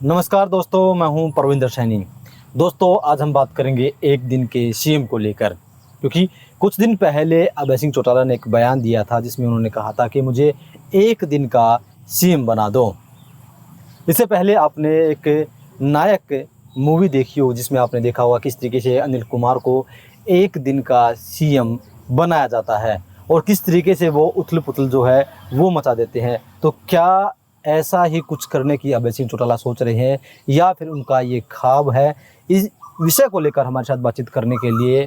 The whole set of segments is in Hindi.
नमस्कार दोस्तों, मैं हूं परविंदर सैनी। दोस्तों, आज हम बात करेंगे एक दिन के सीएम को लेकर, क्योंकि कुछ दिन पहले अभय सिंह चौटाला ने एक बयान दिया था जिसमें उन्होंने कहा था कि मुझे एक दिन का सीएम बना दो। इससे पहले आपने एक नायक मूवी देखी हो जिसमें आपने देखा होगा किस तरीके से अनिल कुमार को एक दिन का सीएम बनाया जाता है और किस तरीके से वो उथल-पुथल जो है वो मचा देते हैं। तो क्या ऐसा ही कुछ करने की अभय सिंह चौटाला सोच रहे हैं या फिर उनका ये ख्वाब है? इस विषय को लेकर हमारे साथ बातचीत करने के लिए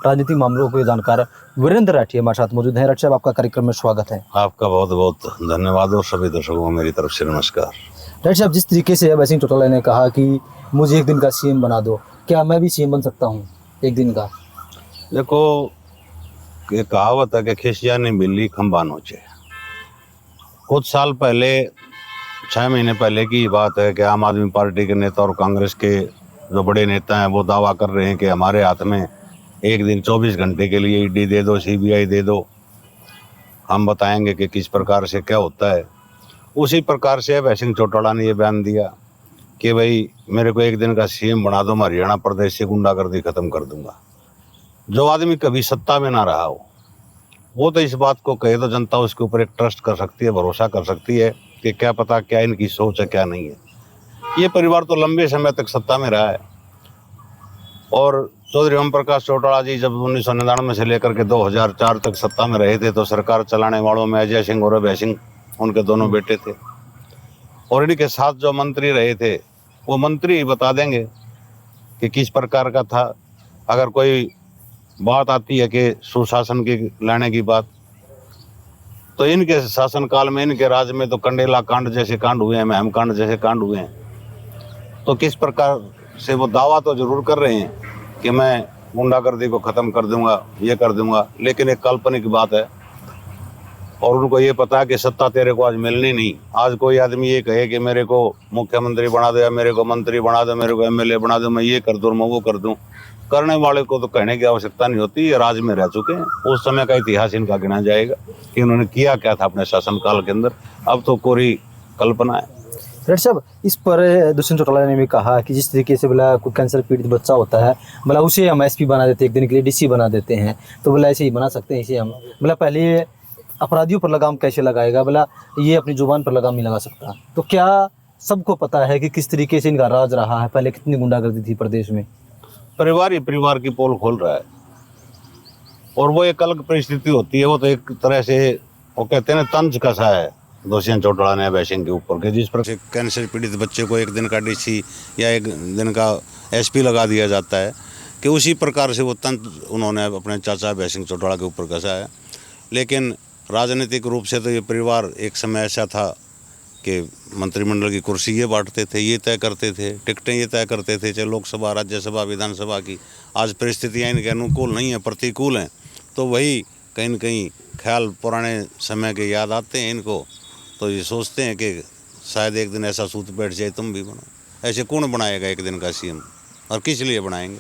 राजनीतिक मामलों के जानकार वीरेंद्र राठी हमारे साथ मौजूद हैं। राठी साहब, आपका कार्यक्रम में स्वागत है। आपका बहुत बहुत धन्यवाद और सभी दर्शकों को मेरी तरफ से नमस्कार। राठी साहब, जिस तरीके से अभय सिंह चौटाला ने कहा कि मुझे एक दिन का सीएम बना दो, क्या मैं भी सीएम बन सकता हूँ एक दिन का? देखो, ये कहावत है कि खिसिया नहीं बिल्ली खंबा नोचे। कुछ साल पहले, 6 महीने पहले की बात है कि आम आदमी पार्टी के नेता और कांग्रेस के जो बड़े नेता हैं वो दावा कर रहे हैं कि हमारे हाथ में एक दिन 24 घंटे के लिए ईडी दे दो, सीबीआई दे दो, हम बताएंगे कि किस प्रकार से क्या होता है। उसी प्रकार से अभय सिंह चौटाला ने ये बयान दिया कि भाई मेरे को एक दिन का सीएम बना दो, मैं हरियाणा प्रदेश से गुंडागर्दी खत्म कर दूंगा। जो आदमी कभी सत्ता में ना रहा हो वो तो इस बात को कहे तो जनता उसके ऊपर एक ट्रस्ट कर सकती है, भरोसा कर सकती है कि क्या पता क्या इनकी सोच है क्या नहीं है। ये परिवार तो लंबे समय तक सत्ता में रहा है और चौधरी ओम प्रकाश चौटाला जी जब 1999 से लेकर के 2004 तक सत्ता में रहे थे तो सरकार चलाने वालों में अजय सिंह और अभय सिंह उनके दोनों बेटे थे और इनके साथ जो मंत्री रहे थे वो मंत्री ही बता देंगे कि किस प्रकार का था। अगर कोई बात आती है कि सुशासन की लाने की बात, तो इनके शासनकाल में, इनके राज में तो कंडेला कांड जैसे कांड हुए हैं, महम कांड जैसे कांड हुए हैं। तो किस प्रकार से वो दावा तो जरूर कर रहे हैं कि मैं गुंडागर्दी को ख़त्म कर दूंगा, ये कर दूंगा, लेकिन एक काल्पनिक बात है और उनको ये पता है कि सत्ता तेरे को आज मिलनी नहीं। आज कोई आदमी ये कहे कि मेरे को मुख्यमंत्री बना दो या मेरे को मंत्री बना दो, मेरे को एमएलए बना दो, मैं ये कर दूँ, मैं वो कर दूँ, करने वाले को तो कहने की आवश्यकता नहीं होती। ये राज में रह चुके हैं, उस समय का इतिहास इनका गिना जाएगा कि उन्होंने किया क्या था अपने शासनकाल के अंदर। अब तो कोरी कल्पना है। राठी साहब, इस पर दुष्यंत चौटाला ने भी कहा कि जिस तरीके से बोला कोई कैंसर पीड़ित बच्चा होता है, बोला उसे हम एसपी बना देते हैं, एक दिन के लिए डीसी बना देते हैं, तो बोला ऐसे ही बना सकते हैं इसे हम। बोला पहले ये अपराधियों पर लगाम कैसे लगाएगा, बोला ये अपनी जुबान पर लगाम नहीं लगा सकता। तो क्या सबको पता है कि किस तरीके से इनका राज रहा है, पहले कितनी गुंडागर्दी थी प्रदेश में? परिवार ही परिवार की पोल खोल रहा है और वो एक अलग परिस्थिति होती है। वो तो एक तरह से वो कहते हैं ना, तंज कसा है दुष्यंत चौटाला ने अभय सिंह के ऊपर के, जिस पर कैंसर पीड़ित बच्चे को एक दिन का डीसी या एक दिन का एसपी लगा दिया जाता है कि उसी प्रकार से वो तंज उन्होंने अपने चाचा अभय सिंह चौटाला के ऊपर कसा है। लेकिन राजनीतिक रूप से तो ये परिवार एक समय ऐसा था कि मंत्रिमंडल की कुर्सी ये बांटते थे, ये तय करते थे, टिकटें ये तय करते थे, चाहे लोकसभा, राज्यसभा, विधानसभा की। आज परिस्थितियाँ इनके अनुकूल नहीं है, प्रतिकूल हैं, तो वही कहीं न कहीं ख्याल पुराने समय के याद आते हैं इनको। तो ये सोचते हैं कि शायद एक दिन ऐसा सूत बैठ जाए तुम भी बनो। ऐसे कौन बनाएगा एक दिन का सीएम और किस लिए बनाएंगे?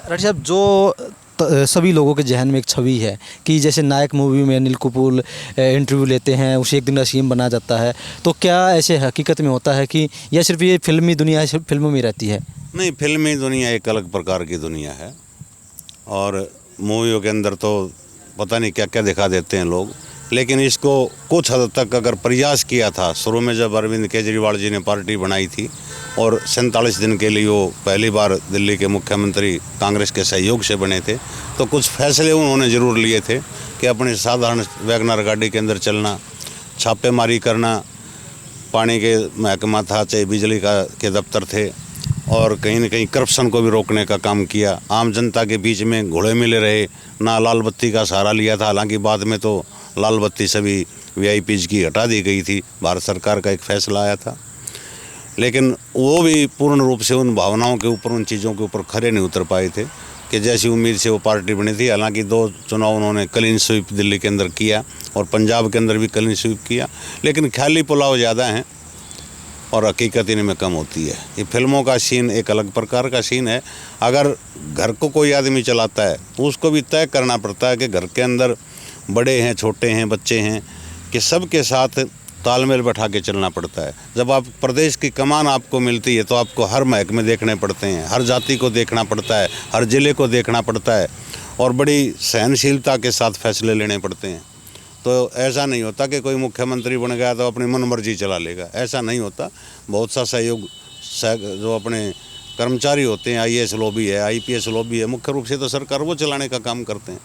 राठी साहब, जो सभी लोगों के जहन में एक छवि है कि जैसे नायक मूवी में अनिल कपूर इंटरव्यू लेते हैं, उसे एक दिन का सीएम बना जाता है, तो क्या ऐसे हकीकत में होता है कि या सिर्फ ये फिल्मी दुनिया है, सिर्फ फिल्मों में रहती है? नहीं, फिल्मी दुनिया एक अलग प्रकार की दुनिया है और मूवियों के अंदर तो पता नहीं क्या क्या दिखा देते हैं लोग। लेकिन इसको कुछ हद तक अगर प्रयास किया था, शुरू में जब अरविंद केजरीवाल जी ने पार्टी बनाई थी और 47 दिन के लिए वो पहली बार दिल्ली के मुख्यमंत्री कांग्रेस के सहयोग से बने थे, तो कुछ फैसले उन्होंने ज़रूर लिए थे कि अपनी साधारण वैगनर गाड़ी के अंदर चलना, छापेमारी करना, पानी के महकमा था, चाहे बिजली के दफ्तर थे, और कहीं न कहीं करप्शन को भी रोकने का काम किया। आम जनता के बीच में घुले मिले रहे, ना लाल बत्ती का सहारा लिया था। हालांकि बाद में तो लाल बत्ती सभी वीआईपीज की हटा दी गई थी, भारत सरकार का एक फैसला आया था, लेकिन वो भी पूर्ण रूप से उन भावनाओं के ऊपर, उन चीज़ों के ऊपर खरे नहीं उतर पाए थे कि जैसी उम्मीद से वो पार्टी बनी थी। हालांकि 2 चुनाव उन्होंने क्लीन स्वीप दिल्ली के अंदर किया और पंजाब के अंदर भी क्लीन स्वीप किया, लेकिन ख्याली पुलाव ज़्यादा हैं और हकीकत इनमें कम होती है। ये फिल्मों का सीन एक अलग प्रकार का सीन है। अगर घर को कोई आदमी चलाता है तो उसको भी तय करना पड़ता है कि घर के अंदर बड़े हैं, छोटे हैं, बच्चे हैं, कि सबके साथ तालमेल बैठा के चलना पड़ता है। जब आप प्रदेश की कमान आपको मिलती है तो आपको हर महकमे देखने पड़ते हैं, हर जाति को देखना पड़ता है, हर ज़िले को देखना पड़ता है और बड़ी सहनशीलता के साथ फैसले लेने पड़ते हैं। तो ऐसा नहीं होता कि कोई मुख्यमंत्री बन गया तो अपनी मनमर्जी चला लेगा, ऐसा नहीं होता। बहुत सा सहयोग जो अपने कर्मचारी होते हैं, आईएएस लॉबी है, आईपीएस लॉबी है, मुख्य रूप से तो सरकार वो चलाने का काम करते हैं।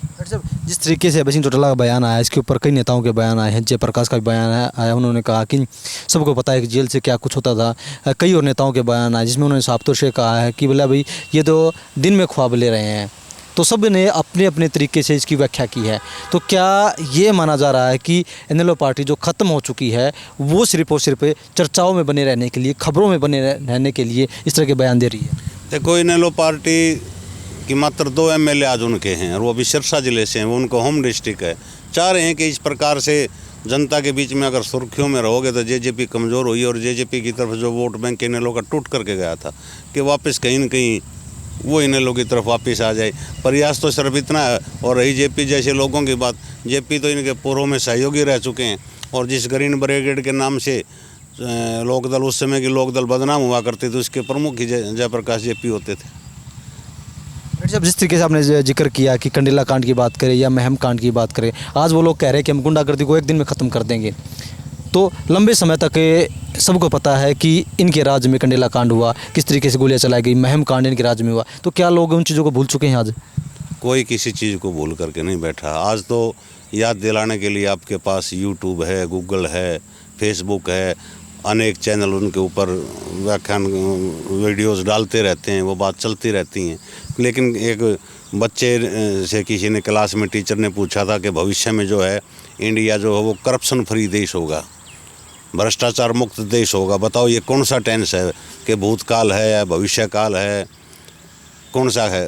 डॉक्टर साहब, जिस तरीके से अभय सिंह चौटाला का बयान आया, इसके ऊपर कई नेताओं के बयान आए हैं। जयप्रकाश का भी बयान आया, उन्होंने कहा कि सबको पता है कि जेल से क्या कुछ होता था। कई और नेताओं के बयान आए जिसमें उन्होंने साफ तौर से कहा है कि बोला भाई ये तो दिन में ख्वाब ले रहे हैं। तो सब ने अपने अपने तरीके से इसकी व्याख्या की है। तो क्या ये माना जा रहा है कि इनेलो पार्टी जो ख़त्म हो चुकी है वो सिर्फ और सिर्फ चर्चाओं में बने रहने के लिए, खबरों में बने रहने के लिए इस तरह के बयान दे रही है? देखो, इनेलो पार्टी कि मात्र 2 एमएलए आज उनके हैं और वो अभी सिरसा जिले से हैं, वो उनको होम डिस्ट्रिक्ट है। चाह रहे हैं कि इस प्रकार से जनता के बीच में अगर सुर्खियों में रहोगे तो जेजेपी कमज़ोर हुई और जेजेपी की तरफ जो वोट बैंक इनेलो का टूट करके गया था कि वापस कहीं न कहीं वो इनेलो की तरफ वापस आ जाए। प्रयास तो सिर्फ इतना है। और रही जेपी जैसे लोगों की बात, जेपी तो इनके पूर्व में सहयोगी रह चुके हैं और जिस ग्रीन ब्रिगेड के नाम से लोकदल, उस समय की लोकदल बदनाम हुआ करते थे, उसके प्रमुख ही जयप्रकाश जेपी होते थे। जब जिस तरीके से आपने जिक्र किया कि कंडेला कांड की बात करें या महम कांड की बात करें, आज वो लोग कह रहे हैं कि हम गुंडागर्दी को एक दिन में ख़त्म कर देंगे। तो लंबे समय तक सबको पता है कि इनके राज्य में कंडेला कांड हुआ, किस तरीके से गोलियां चलाई गई, महम कांड इनके राज्य में हुआ। तो क्या लोग उन चीज़ों को भूल चुके हैं आज? कोई किसी चीज़ को भूल करके नहीं बैठा। आज तो याद दिलाने के लिए आपके पास यूट्यूब है, गूगल है, फेसबुक है, अनेक चैनल उनके ऊपर व्याख्यान वीडियोस डालते रहते हैं, वो बात चलती रहती हैं। लेकिन एक बच्चे से किसी ने क्लास में टीचर ने पूछा था कि भविष्य में जो है इंडिया जो है वो करप्शन फ्री देश होगा, भ्रष्टाचार मुक्त देश होगा। बताओ ये कौन सा टेंस है कि भूतकाल है या भविष्यकाल है, कौन सा है?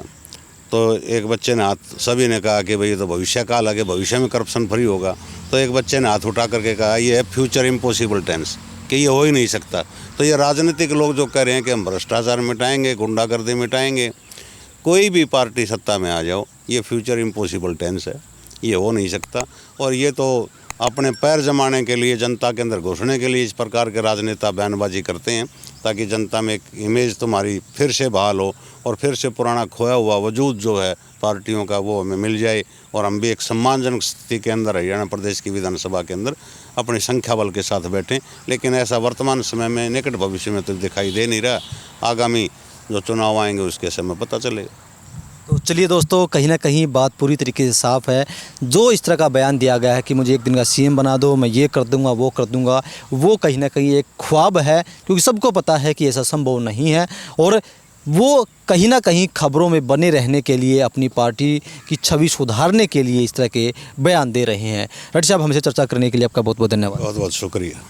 तो एक बच्चे ने हाथ, सभी ने कहा कि भाई ये तो भविष्यकाल है कि भविष्य में करप्शन फ्री होगा। तो एक बच्चे ने हाथ उठा करके कहा ये है फ्यूचर इम्पॉसिबल टेंस, कि ये हो ही नहीं सकता। तो ये राजनीतिक लोग जो कह रहे हैं कि हम भ्रष्टाचार मिटाएंगे, गुंडागर्दी मिटाएंगे, कोई भी पार्टी सत्ता में आ जाओ, ये फ्यूचर इम्पॉसिबल टेंस है, ये हो नहीं सकता। और ये तो अपने पैर जमाने के लिए, जनता के अंदर घुसने के लिए इस प्रकार के राजनेता बयानबाजी करते हैं ताकि जनता में एक इमेज तुम्हारी फिर से बहाल हो और फिर से पुराना खोया हुआ वजूद जो है पार्टियों का वो हमें मिल जाए और हम भी एक सम्मानजनक स्थिति के अंदर हरियाणा प्रदेश की विधानसभा के अंदर अपने संख्या बल के साथ बैठें। लेकिन ऐसा वर्तमान समय में, निकट भविष्य में तो दिखाई दे नहीं रहा। आगामी जो चुनाव आएंगे उसके समय पता चलेगा। तो चलिए दोस्तों, कहीं ना कहीं बात पूरी तरीके से साफ़ है। जो इस तरह का बयान दिया गया है कि मुझे एक दिन का सीएम बना दो, मैं ये कर दूंगा, वो कर दूंगा, वो कहीं ना कहीं एक ख्वाब है, क्योंकि सबको पता है कि ऐसा संभव नहीं है। और वो कहीं ना कहीं खबरों में बने रहने के लिए, अपनी पार्टी की छवि सुधारने के लिए इस तरह के बयान दे रहे हैं। डॉक्टर साहब, हमसे चर्चा करने के लिए आपका बहुत बहुत धन्यवाद। बहुत बहुत शुक्रिया।